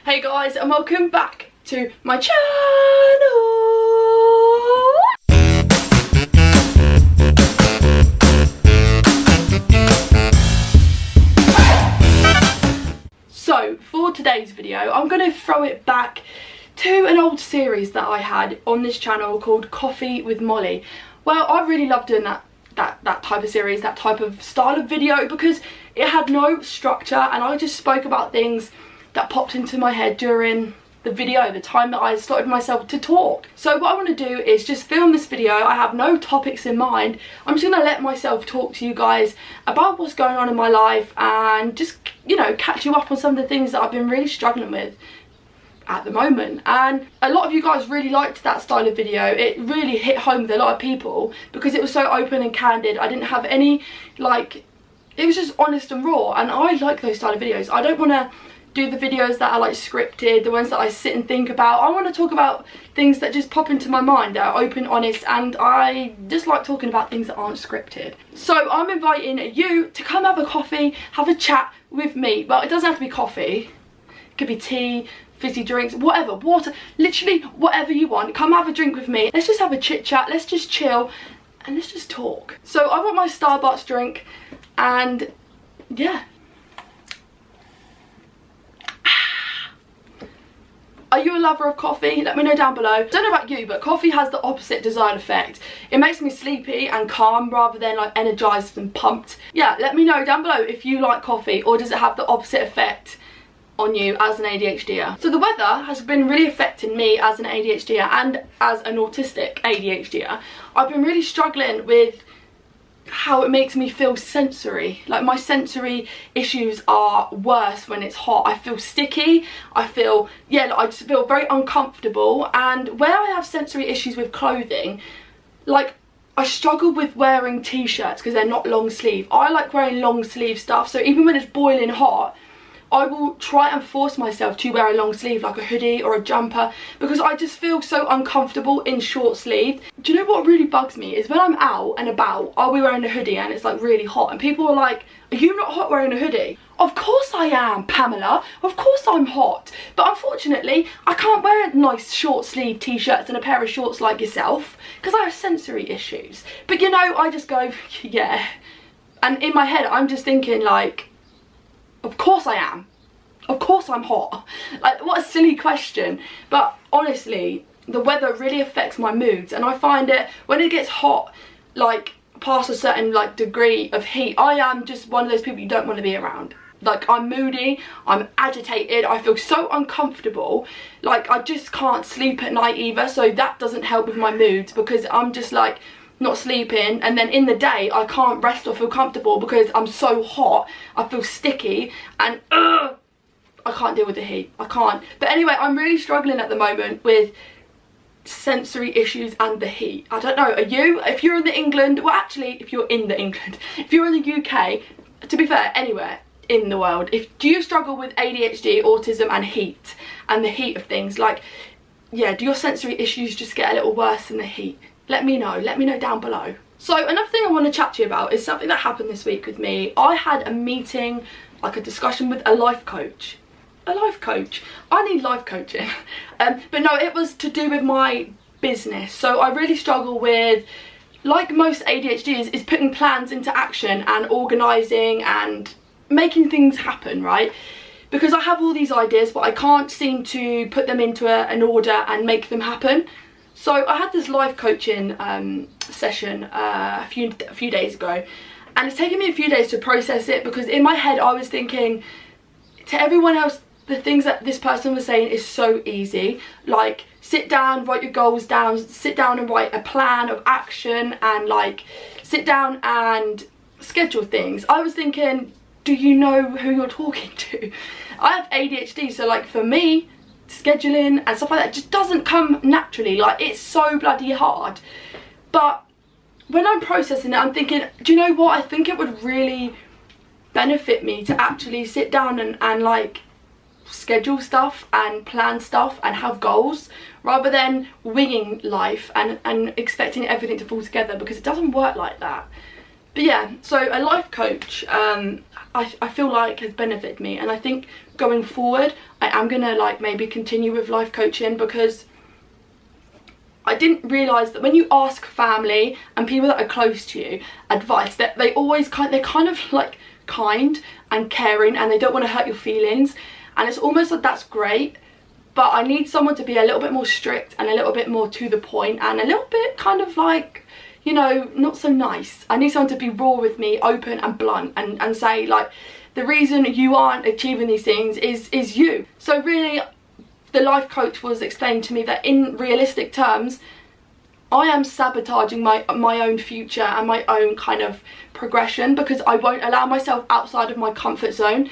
Hey guys, and welcome back to my channel. So for today's video, I'm going to throw it back to an old series that I had on this channel called Coffee with Molly. Well, I really love doing that type of series, that type of style of video, because it had no structure and I just spoke about things that popped into my head during the video, the time that I started myself to talk. So what I want to do is just film this video. I have no topics in mind. I'm just going to let myself talk to you guys about what's going on in my life and just, you know, catch you up on some of the things that I've been really struggling with at the moment. And a lot of you guys really liked that style of video. It really hit home with a lot of people because it was so open and candid. I didn't have any, like, it was just honest and raw, and I like those style of videos. I don't want to do the videos that are like scripted, the ones that I sit and think about. I want to talk about things that just pop into my mind, that are open, honest, and I just like talking about things that aren't scripted. So I'm inviting you to come have a coffee, have a chat with me. Well, it doesn't have to be coffee, it could be tea, fizzy drinks, whatever, water, literally whatever you want. Come have a drink with me, let's just have a chit chat, let's just chill and let's just talk. So I want my Starbucks drink, and yeah. Are you a lover of coffee? Let me know down below. Don't know about you, but coffee has the opposite desired effect. It makes me sleepy and calm rather than like energized and pumped. Yeah, let me know down below if you like coffee, or does it have the opposite effect on you as an ADHDer. So the weather has been really affecting me as an ADHDer and as an autistic ADHDer. I've been really struggling with how it makes me feel sensory. Like, my sensory issues are worse when it's hot. I feel sticky, I feel, yeah, like, I just feel very uncomfortable. And where I have sensory issues with clothing, like, I struggle with wearing t-shirts because they're not long sleeve. I like wearing long sleeve stuff, so even when it's boiling hot, I will try and force myself to wear a long sleeve, like a hoodie or a jumper, because I just feel so uncomfortable in short sleeve. Do you know what really bugs me is when I'm out and about, I'll be wearing a hoodie and it's like really hot and people are like, are you not hot wearing a hoodie? Of course I am, Pamela, of course I'm hot. But unfortunately, I can't wear nice short sleeve t-shirts and a pair of shorts like yourself because I have sensory issues. But you know, I just go, yeah. And in my head, I'm just thinking like, of course I am. Of course I'm hot. Like, what a silly question. But honestly, the weather really affects my moods, and I find it when it gets hot, like past a certain like degree of heat, I am just one of those people you don't want to be around. Like, I'm moody, I'm agitated, I feel so uncomfortable, like I just can't sleep at night either, so that doesn't help with my moods because I'm just like not sleeping, and then in the day I can't rest or feel comfortable because I'm so hot, I feel sticky, and I can't deal with the heat, I can't. But anyway, I'm really struggling at the moment with sensory issues and the heat. I don't know, are you? If you're in the England, well actually if you're in the England, if you're in the UK, to be fair, anywhere in the world, do you struggle with ADHD, autism and heat and the heat of things? Like, yeah, do your sensory issues just get a little worse than the heat? Let me know down below. So another thing I want to chat to you about is something that happened this week with me. I had a meeting, like a discussion with a life coach. A life coach? I need life coaching. But no, it was to do with my business. So I really struggle with, like most ADHDs, is putting plans into action and organising and making things happen, right? Because I have all these ideas, but I can't seem to put them into an order and make them happen. So I had this life coaching session a few days ago, and it's taken me a few days to process it because in my head I was thinking, to everyone else, the things that this person was saying is so easy. Like, sit down, write your goals down, sit down and write a plan of action, and like sit down and schedule things. I was thinking, do you know who you're talking to? I have ADHD, so like for me, scheduling and stuff like that just doesn't come naturally. Like, it's so bloody hard. But when I'm processing it, I'm thinking, do you know what, I think it would really benefit me to actually sit down and like schedule stuff and plan stuff and have goals, rather than winging life and expecting everything to fall together, because it doesn't work like that. But yeah, so a life coach, I feel like has benefited me, and I think going forward I am gonna like maybe continue with life coaching, because I didn't realise that when you ask family and people that are close to you advice, that they're kind of like kind and caring, and they don't want to hurt your feelings, and it's almost like that's great. But I need someone to be a little bit more strict and a little bit more to the point, and a little bit kind of like, you know, not so nice. I need someone to be raw with me, open and blunt, and say like, the reason you aren't achieving these things is you. So really, the life coach was explaining to me that in realistic terms, I am sabotaging my own future and my own kind of progression, because I won't allow myself outside of my comfort zone.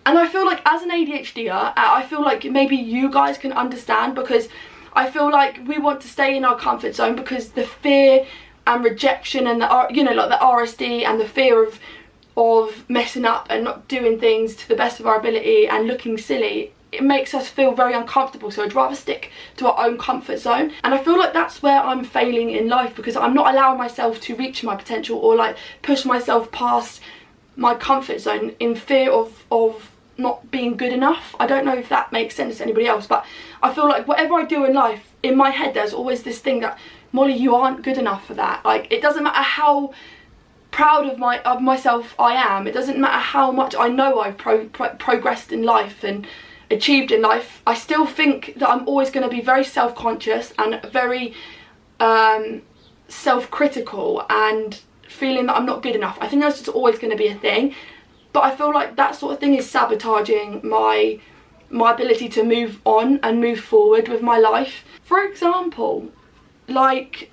And I feel like as an ADHDer, I feel like maybe you guys can understand, because I feel like we want to stay in our comfort zone because the fear and rejection and the, you know, like the RSD and the fear of messing up and not doing things to the best of our ability and looking silly, it makes us feel very uncomfortable. So I'd rather stick to our own comfort zone, and I feel like that's where I'm failing in life, because I'm not allowing myself to reach my potential or like push myself past my comfort zone in fear of not being good enough. I don't know if that makes sense to anybody else, but I feel like whatever I do in life, in my head there's always this thing that, Molly, you aren't good enough for that. Like, it doesn't matter how proud of myself I am, it doesn't matter how much I know I've progressed in life and achieved in life, I still think that I'm always going to be very self-conscious and very self-critical and feeling that I'm not good enough. I think that's just always going to be a thing. But I feel like that sort of thing is sabotaging my ability to move on and move forward with my life. For example, like,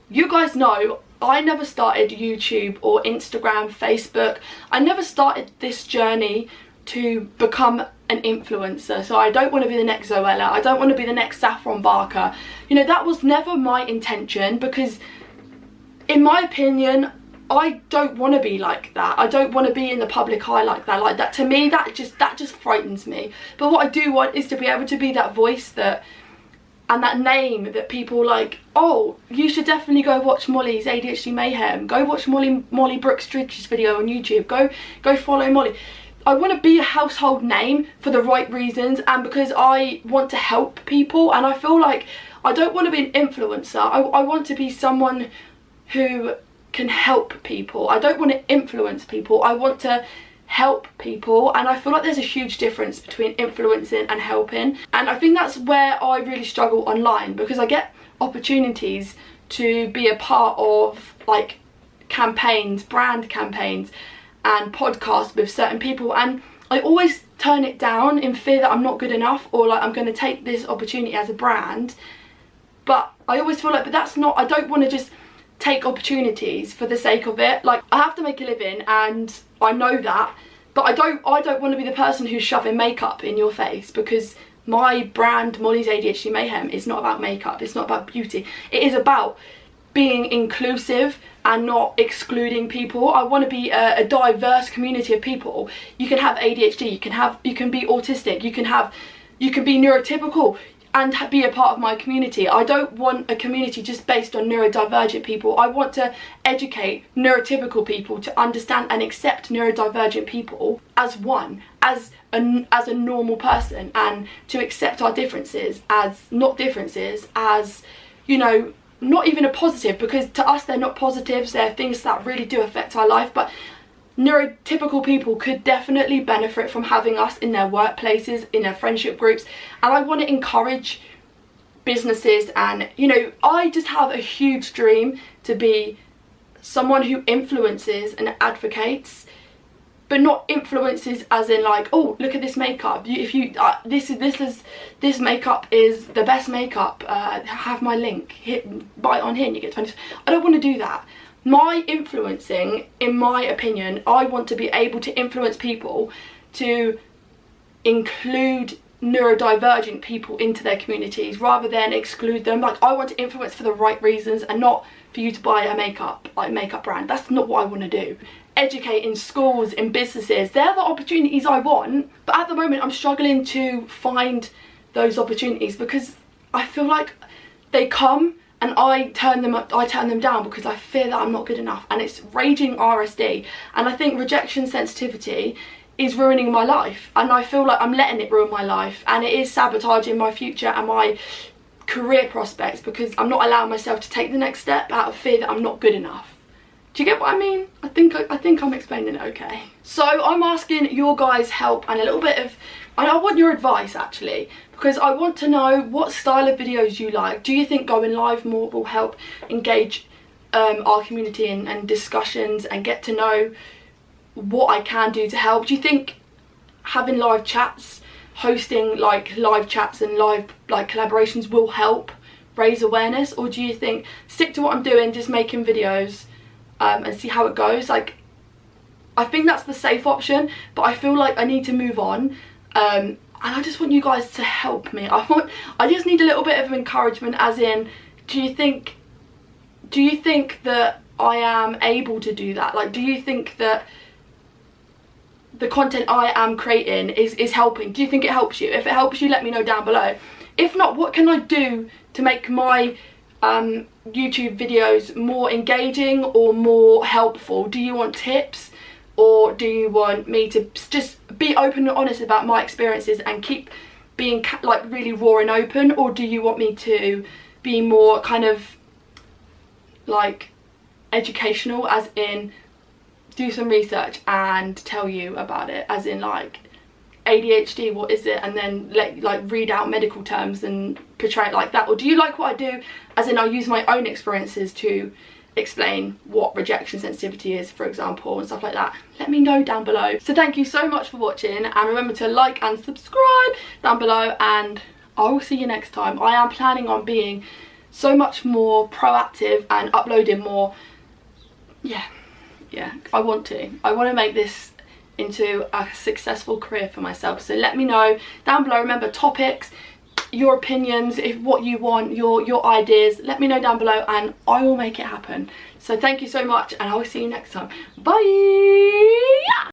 you guys know, I never started YouTube or Instagram, Facebook. I never started this journey to become an influencer. So I don't want to be the next Zoella. I don't want to be the next Saffron Barker. You know, that was never my intention, because in my opinion, I don't want to be like that. I don't want to be in the public eye like that. Like that, to me, that just frightens me. But what I do want is to be able to be that voice that, and that name that people like, oh, you should definitely go watch Molly's ADHD Mayhem. Go watch Molly Brooks-Stridge's video on YouTube. Go follow Molly. I want to be a household name for the right reasons, and because I want to help people. And I feel like I don't want to be an influencer. I want to be someone who can help people. I don't want to influence people. I want to help people, and I feel like there's a huge difference between influencing and helping. And I think that's where I really struggle online, because I get opportunities to be a part of like campaigns, brand campaigns and podcasts with certain people, and I always turn it down in fear that I'm not good enough, or like I'm going to take this opportunity as a brand. But I always feel like, but that's not, I don't want to just take opportunities for the sake of it. Like, I have to make a living, and I know that, but I don't want to be the person who's shoving makeup in your face, because my brand, Molly's ADHD Mayhem, is not about makeup. It's not about beauty. It is about being inclusive and not excluding people. I want to be a diverse community of people. You can have ADHD, you can be autistic, you can be neurotypical and be a part of my community. I don't want a community just based on neurodivergent people. I want to educate neurotypical people to understand and accept neurodivergent people as one, as a normal person, and to accept our differences as not differences, as, you know, not even a positive, because to us they're not positives, they're things that really do affect our life. But neurotypical people could definitely benefit from having us in their workplaces, in their friendship groups, and I want to encourage businesses. And, you know, I just have a huge dream to be someone who influences and advocates, but not influences as in like, oh, look at this makeup, if you this makeup is the best makeup, have my link, buy it on here and you get 20. I don't want to do that. My influencing, in my opinion, I want to be able to influence people to include neurodivergent people into their communities rather than exclude them. Like, I want to influence for the right reasons and not for you to buy a makeup brand. That's not what I want to do. Educate in schools, in businesses, they're the opportunities I want, but at the moment I'm struggling to find those opportunities, because I feel like they come and I turn them down because I fear that I'm not good enough, and it's raging RSD. And I think rejection sensitivity is ruining my life, and I feel like I'm letting it ruin my life, and it is sabotaging my future and my career prospects, because I'm not allowing myself to take the next step out of fear that I'm not good enough. Do you get what I mean? I think I'm explaining it okay. So I'm asking your guys' help and a little bit of, I want your advice actually, because I want to know what style of videos you like. Do you think going live more will help engage our community and discussions and get to know what I can do to help? Do you think having live chats, hosting like live chats and live like collaborations will help raise awareness? Or do you think stick to what I'm doing, just making videos and see how it goes? Like, I think that's the safe option, but I feel like I need to move on, and I just want you guys to help me. I just need a little bit of encouragement, as in, do you think that I am able to do that? Like, do you think that the content I am creating is helping? Do you think it helps you? If it helps you, let me know down below. If not, what can I do to make my YouTube videos more engaging or more helpful? Do you want tips, or do you want me to just be open and honest about my experiences and keep being like really raw and open? Or do you want me to be more kind of like educational, as in do some research and tell you about it, as in like ADHD, what is it, and then read out medical terms and portray it like that? Or do you like what I do, as in I use my own experiences to explain what rejection sensitivity is, for example, and stuff like that? Let me know down below. So thank you so much for watching, and remember to like and subscribe down below, and I will see you next time. I am planning on being so much more proactive and uploading more. Yeah, I want to make this into a successful career for myself. So let me know down below. Remember, topics, your opinions, if what you want, your ideas, let me know down below and I will make it happen. So thank you so much, and I will see you next time. Bye.